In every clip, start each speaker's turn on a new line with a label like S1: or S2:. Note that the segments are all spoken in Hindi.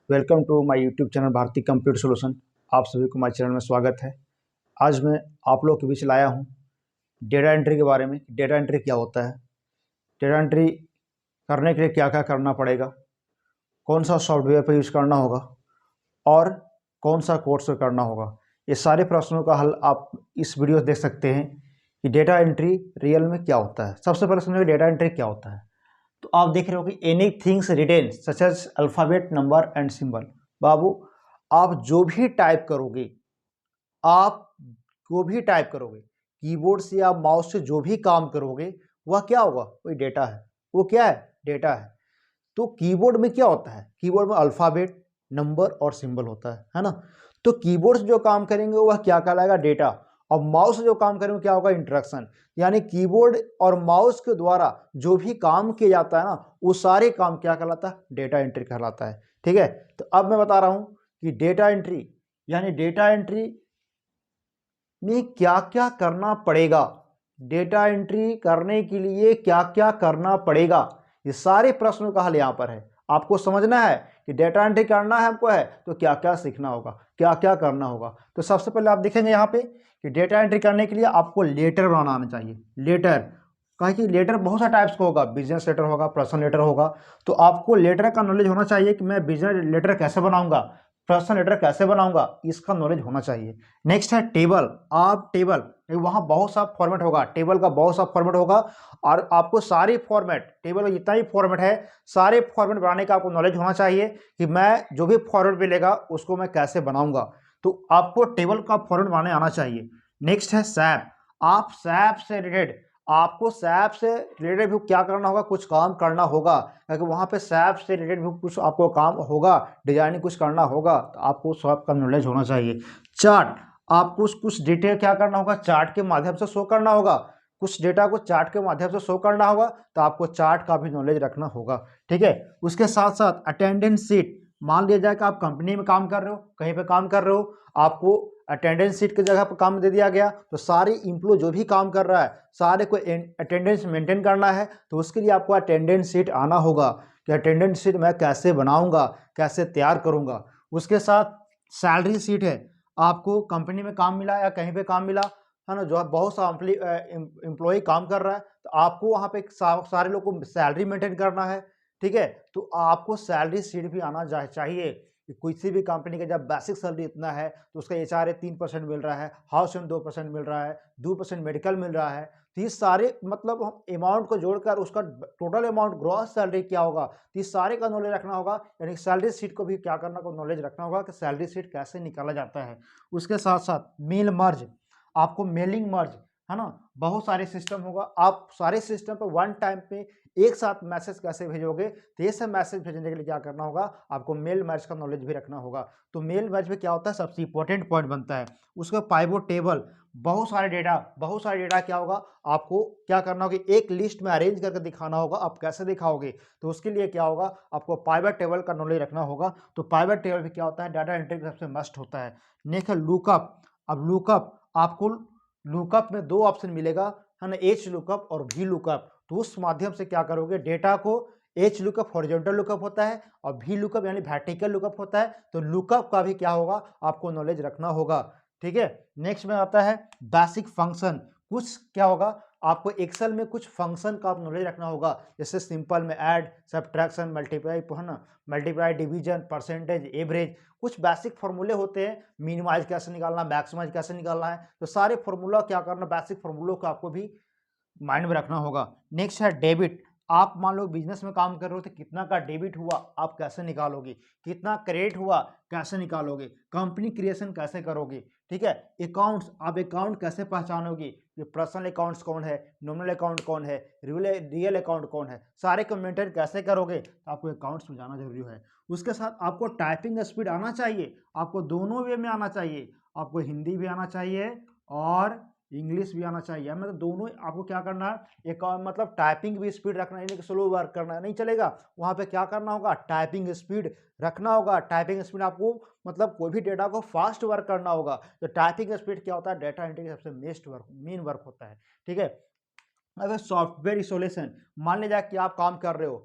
S1: Welcome to my YouTube channel Bharti computer solution. आप सभी को हमारे चैनल में स्वागत है। आज मैं आप लोगों के बीच लाया हूं डेटा एंट्री के बारे में। डेटा एंट्री क्या होता है, डेटा एंट्री करने के लिए क्या क्या करना पड़ेगा, कौन सा सॉफ्टवेयर पर यूज़ करना होगा और कौन सा कोर्स करना होगा। ये सारे प्रश्नों का हल आप इस वीडियो से देख सकते हैं कि डेटा एंट्री रियल में क्या होता है। सबसे पहले समझो डेटा एंट्री क्या होता है। तो आप देख रहे हो कि any things written such as alphabet, number and symbol. बाबू, आप जो भी टाइप करोगे, आप जो भी टाइप करोगे, कीबोर्ड से या माउस से जो भी काम करोगे, वह क्या होगा? वही डेटा है। वो क्या है? डेटा है। तो कीबोर्ड में क्या होता है? कीबोर्ड में अल्फ़ाबेट, नंबर और सिंबल होता है ना। तो कीबोर्ड से जो काम करेंगे वह क्या कहलाएगा? डेटा। और माउस से जो काम करेंगे क्या होगा? इंस्ट्रक्शन। यानी कीबोर्ड और माउस के द्वारा जो भी काम किया जाता है ना, वो सारे काम क्या कहलाता है? डेटा एंट्री कहलाता है। ठीक है। तो अब मैं बता रहा हूं कि डेटा एंट्री यानी डेटा एंट्री में क्या क्या करना पड़ेगा, डेटा एंट्री करने के लिए क्या क्या करना पड़ेगा। ये सारे प्रश्नों का हल यहाँ पर है। आपको समझना है कि डेटा एंट्री करना है हमको है तो क्या क्या सीखना होगा, क्या क्या करना होगा। तो सबसे पहले आप देखेंगे यहाँ पे कि डेटा एंट्री करने के लिए आपको लेटर बनाना आना चाहिए। लेटर, कहें कि लेटर बहुत सारे टाइप्स का होगा, बिजनेस लेटर होगा, पर्सनल लेटर होगा। तो आपको लेटर का नॉलेज होना चाहिए कि मैं बिजनेस लेटर कैसे बनाऊंगा, पर्सनल लेटर कैसे बनाऊंगा, इसका नॉलेज होना चाहिए। नेक्स्ट है टेबल। आप टेबल, वहाँ बहुत सा फॉर्मेट होगा, टेबल का बहुत सा फॉर्मेट होगा और आपको सारी फॉर्मेट, टेबल का जितना भी फॉर्मेट है, सारे फॉर्मेट बनाने का आपको नॉलेज होना चाहिए कि मैं जो भी फॉर्मेट मिलेगा उसको मैं कैसे बनाऊंगा। तो आपको टेबल का फॉर्मेट बनाने आना चाहिए। नेक्स्ट है सैप। आप सैप से रिलेटेड, आपको सैप से रिलेटेड भी क्या करना होगा? कुछ काम करना होगा, क्योंकि वहाँ पे सैप से रिलेटेड भी कुछ आपको काम होगा, डिजाइनिंग कुछ करना होगा, तो आपको सैप का नॉलेज होना चाहिए। चार्ट, आपको कुछ डिटेल क्या करना होगा? चार्ट के माध्यम से शो करना होगा, कुछ डेटा को चार्ट के माध्यम से शो करना होगा, तो आपको चार्ट का भी नॉलेज रखना होगा। ठीक है। उसके साथ साथ अटेंडेंस शीट। मान लिया जाए कि आप कंपनी में काम कर रहे हो, कहीं पे काम कर रहे हो, आपको अटेंडेंस शीट की जगह पर काम दे दिया गया, तो सारे इम्प्लॉय जो भी काम कर रहा है, सारे को अटेंडेंस मेंटेन करना है, तो उसके लिए आपको अटेंडेंस शीट आना होगा कि अटेंडेंस शीट मैं कैसे बनाऊंगा, कैसे तैयार करूंगा। उसके साथ सैलरी शीट है। आपको कंपनी में काम मिला या कहीं पे काम मिला है ना, जो बहुत सा एम्प्लॉय काम कर रहा है, तो आपको वहाँ पे सारे लोग को सैलरी मेंटेन करना है। ठीक है। तो आपको सैलरी शीट भी आना चाहिए कि किसी भी कंपनी का जब बेसिक सैलरी इतना है तो उसका एचआरए 3% मिल रहा है, हाउस रेंट 2% मिल रहा है, 2% मेडिकल मिल रहा है। तो ये सारे मतलब अमाउंट को जोड़कर उसका टोटल अमाउंट ग्रॉस सैलरी क्या होगा, तो इस सारे का नॉलेज रखना होगा। यानी सैलरी शीट को भी क्या करना होगा? नॉलेज रखना होगा कि सैलरी शीट कैसे निकाला जाता है। उसके साथ साथ मेल मर्ज, आपको मेलिंग मर्ज, है ना, बहुत सारे सिस्टम होगा, आप सारे सिस्टम पर वन टाइम पे एक साथ मैसेज कैसे भेजोगे, तो ये सब मैसेज भेजने के लिए क्या करना होगा? आपको मेल मर्ज का नॉलेज भी रखना होगा। तो मेल मर्ज में क्या होता है? सबसे इंपॉर्टेंट पॉइंट बनता है उसका पाइवोट टेबल। बहुत सारे डेटा क्या होगा? आपको क्या करना होगा? एक लिस्ट में अरेंज करके दिखाना होगा। आप कैसे दिखाओगे? तो उसके लिए क्या होगा? आपको पाइवट टेबल का नॉलेज रखना होगा। तो पाइवट टेबल भी क्या होता है? डाटा एंट्री का सबसे मस्ट होता है। नेक्स्ट है लुकअप। अब लुकअप, आपको लुकअप में दो ऑप्शन मिलेगा, है ना, एच लुकअप और वी लुकअप। तो उस माध्यम से क्या करोगे? डेटा को एच लुकअप हॉरिजॉन्टल लुकअप होता है और वी लुकअप यानी वर्टिकल लुकअप होता है। तो लुकअप का भी क्या होगा? आपको नॉलेज रखना होगा। ठीक है। नेक्स्ट में आता है बेसिक फंक्शन। कुछ क्या होगा? आपको एक्सेल में कुछ फंक्शन का नॉलेज रखना होगा, जैसे सिंपल में ऐड, सब्ट्रैक्शन, मल्टीप्लाई, है ना, मल्टीप्लाई, डिवीजन, परसेंटेज, एवरेज, कुछ बेसिक फॉर्मूले होते हैं। मिनिमाइज कैसे निकालना, मैक्सिमाइज कैसे निकालना है, तो सारे फॉर्मूला क्या करना, बेसिक फॉर्मूलों का आपको भी माइंड में रखना होगा। नेक्स्ट है डेबिट। आप मान लो बिजनेस में काम कर रहे हो तो कितना का डेबिट हुआ आप कैसे निकालोगे, कितना क्रेडिट हुआ कैसे निकालोगे, कंपनी क्रिएशन कैसे करोगे। ठीक है। अकाउंट्स, आप अकाउंट कैसे पहचानोगे कि पर्सनल अकाउंट्स कौन है, नॉमिनल अकाउंट कौन है, रियल अकाउंट कौन है, सारे को मेंटेन कैसे करोगे, तो आपको अकाउंट्स में जाना जरूरी है। उसके साथ आपको टाइपिंग स्पीड आना चाहिए, आपको दोनों वे में आना चाहिए, आपको हिंदी भी आना चाहिए और इंग्लिश भी आना चाहिए। मतलब दोनों आपको क्या करना है, एक मतलब टाइपिंग भी स्पीड रखना है, स्लो वर्क करना नहीं चलेगा। वहाँ पे क्या करना होगा? टाइपिंग स्पीड रखना होगा। टाइपिंग स्पीड आपको मतलब कोई भी डेटा को फास्ट वर्क करना होगा। तो टाइपिंग स्पीड क्या होता है? डेटा एंट्री का सबसे मेन वर्क होता है। ठीक है। अगर सॉफ्टवेयर इंस्टॉलेशन, मान लीजिए कि आप काम कर रहे हो,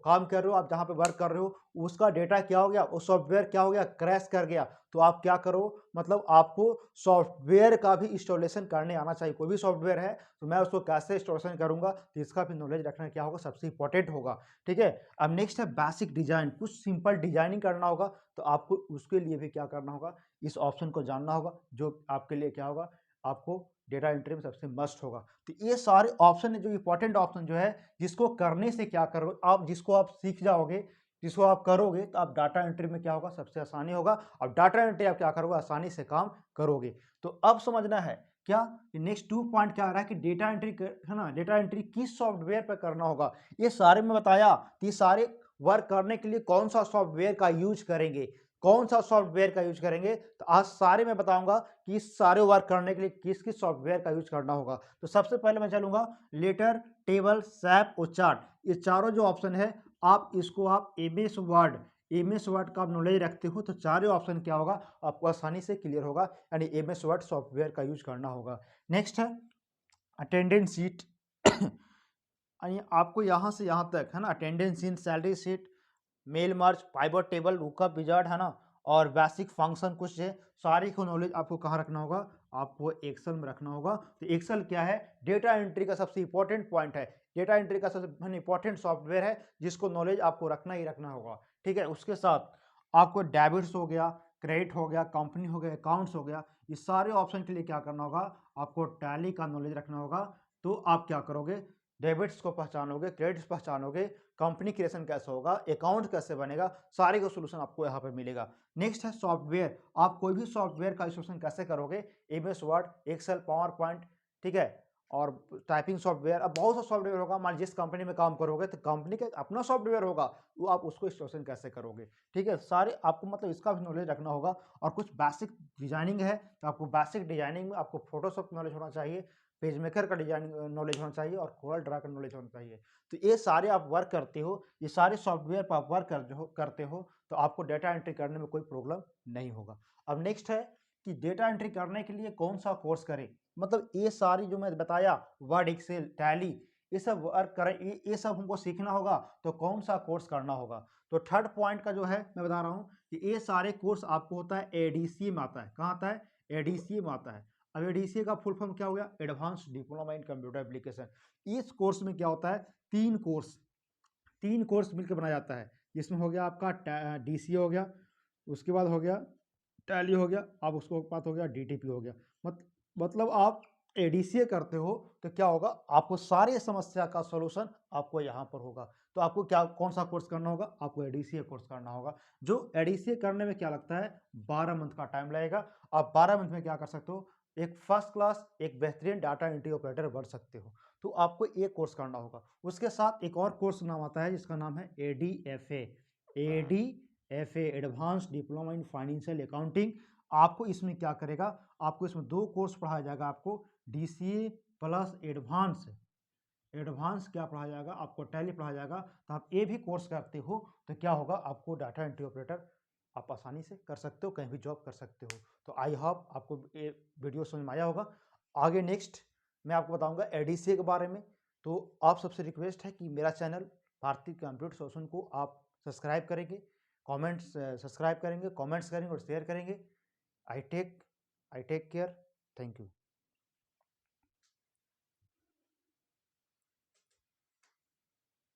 S1: आप जहाँ पे वर्क कर रहे हो, उसका डेटा क्या हो गया, वो सॉफ्टवेयर क्या हो गया, क्रैश कर गया, तो आप क्या करो, मतलब आपको सॉफ्टवेयर का भी इंस्टॉलेशन करने आना चाहिए। कोई भी सॉफ्टवेयर है तो मैं उसको कैसे इंस्टॉलेशन करूंगा, तो इसका भी नॉलेज रखना क्या होगा, सबसे इंपॉर्टेंट होगा। ठीक है, अब नेक्स्ट है बेसिक डिजाइन, कुछ सिंपल डिजाइनिंग करना होगा, तो आपको उसके लिए भी क्या करना होगा, इस ऑप्शन को जानना होगा, जो आपके लिए क्या होगा, आपको डेटा एंट्री में सबसे मस्ट होगा। तो ये सारे ऑप्शन है जो इंपॉर्टेंट ऑप्शन जो है, जिसको करने से क्या करोगे आप, जिसको आप सीख जाओगे, जिसको आप करोगे, तो आप डाटा एंट्री में क्या होगा, सबसे आसानी होगा। और डाटा एंट्री आप क्या करोगे, आसानी से काम करोगे। तो अब समझना है क्या, नेक्स्ट 2 पॉइंट क्या आ रहा है कि डेटा एंट्री है ना, डेटा एंट्री किस सॉफ्टवेयर पर करना होगा, ये सारे में बताया। तो ये सारे वर्क करने के लिए कौन सा सॉफ्टवेयर का यूज करेंगे, कौन सा सॉफ्टवेयर का यूज करेंगे, तो आज सारे मैं बताऊंगा कि इस सारे वर्क करने के लिए किस किस सॉफ्टवेयर का यूज करना होगा। तो सबसे पहले मैं चलूंगा लेटर, टेबल, सैप और चार्ट, ये चारों जो ऑप्शन है, आप इसको आप एमएस वर्ड का नॉलेज रखते हो तो चारों ऑप्शन क्या होगा, आपको आसानी से क्लियर होगा, यानी एमएस वर्ड सॉफ्टवेयर का यूज करना होगा। नेक्स्ट है अटेंडेंस शीट आपको यहाँ से यहाँ तक है ना, attendance sheet, salary sheet, mail merge, pivot table, lookup wizard है ना, और बेसिक फंक्शन कुछ है, सारी को नॉलेज आपको कहाँ रखना होगा, आपको एक्सेल में रखना होगा। तो एक्सेल क्या है, डेटा एंट्री का सबसे इंपॉर्टेंट पॉइंट है, डेटा एंट्री का सबसे इंपॉर्टेंट सॉफ्टवेयर है, जिसको नॉलेज आपको रखना ही रखना होगा। ठीक है, उसके साथ आपको डेबिट्स हो गया, क्रेडिट हो गया, कंपनी हो गया, अकाउंट्स हो गया, ये सारे ऑप्शन के लिए क्या करना होगा, आपको टैली का नॉलेज रखना होगा। तो आप क्या करोगे, डेबिट्स को पहचानोगे, क्रेडिट्स पहचानोगे, कंपनी क्रिएशन कैसे होगा, अकाउंट कैसे बनेगा, सारे का सोल्यूशन आपको यहाँ पे मिलेगा। नेक्स्ट है सॉफ्टवेयर, आप कोई भी सॉफ्टवेयर का इंस्टॉलेशन कैसे करोगे, MS Word, Excel, PowerPoint, ठीक है, और टाइपिंग सॉफ्टवेयर, अब बहुत सा सॉफ्टवेयर होगा, मान जिस कंपनी में काम करोगे तो कंपनी का अपना सॉफ्टवेयर होगा, वो आप उसको इंस्टॉलेशन कैसे करोगे। ठीक है, सारे आपको मतलब इसका भी नॉलेज रखना होगा। और कुछ बेसिक डिजाइनिंग है, तो आपको बेसिक डिजाइनिंग में आपको फोटोशॉप नॉलेज होना चाहिए, पेज मेकर का डिजाइन नॉलेज होना चाहिए, और कोरल ड्रा का नॉलेज होना चाहिए। तो ये सारे आप वर्क करते हो, ये सारे सॉफ्टवेयर पर आप वर्क करते हो, तो आपको डेटा एंट्री करने में कोई प्रॉब्लम नहीं होगा। अब नेक्स्ट है कि डेटा एंट्री करने के लिए कौन सा कोर्स करें, मतलब ये सारी जो मैं बताया, वर्ड, एक्सेल, टैली, ये सब वर्क करें, ये सब हमको सीखना होगा, तो कौन सा कोर्स करना होगा। तो थर्ड पॉइंट का जो है मैं बता रहा हूँ कि ये सारे कोर्स आपको होता है एडीसी में आता है, कहाँ आता है, एडीसी में आता है। अब एडीसी का फुल फॉर्म क्या हो गया, एडवांस डिप्लोमा इन कंप्यूटर एप्लीकेशन। इस कोर्स में क्या होता है, तीन कोर्स मिलकर बनाया जाता है, जिसमें हो गया आपका डीसी हो गया, उसके बाद हो गया टैली हो गया, अब उसको बात हो गया डीटीपी हो गया। मतलब आप एडीसीए करते हो तो क्या होगा, आपको सारी समस्या का सॉल्यूशन आपको यहाँ पर होगा। तो आपको क्या, कौन सा कोर्स करना होगा, आपको एडीसीए कोर्स करना होगा, जो एडीसीए करने में क्या लगता है, 12 मंथ का टाइम लगेगा। आप 12 मंथ में क्या कर सकते हो, एक फर्स्ट क्लास, एक बेहतरीन डाटा एंट्री ऑपरेटर बन सकते हो। तो आपको एक कोर्स करना होगा। उसके साथ एक और कोर्स नाम आता है, जिसका नाम है ADFA, advance diploma in financial accounting. आपको इसमें क्या करेगा, आपको इसमें 2 कोर्स पढ़ाया जाएगा, आपको डीसीए प्लस एडवांस क्या पढ़ाया जाएगा, आपको टैली पढ़ाया जाएगा। तो आप ये भी कोर्स करते हो तो क्या होगा, आपको डाटा एंट्री ऑपरेटर आप आसानी से कर सकते हो, कहीं भी जॉब कर सकते हो। तो आई होप आपको ये वीडियो समझ में आया होगा। आगे नेक्स्ट मैं आपको बताऊंगा एडीसीए के बारे में। तो आप सबसे रिक्वेस्ट है कि मेरा चैनल भारतीय कंप्यूटर सोल्यूशन को आप सब्सक्राइब करेंगे, कमेंट्स करेंगे और शेयर करेंगे। I take care. Thank you.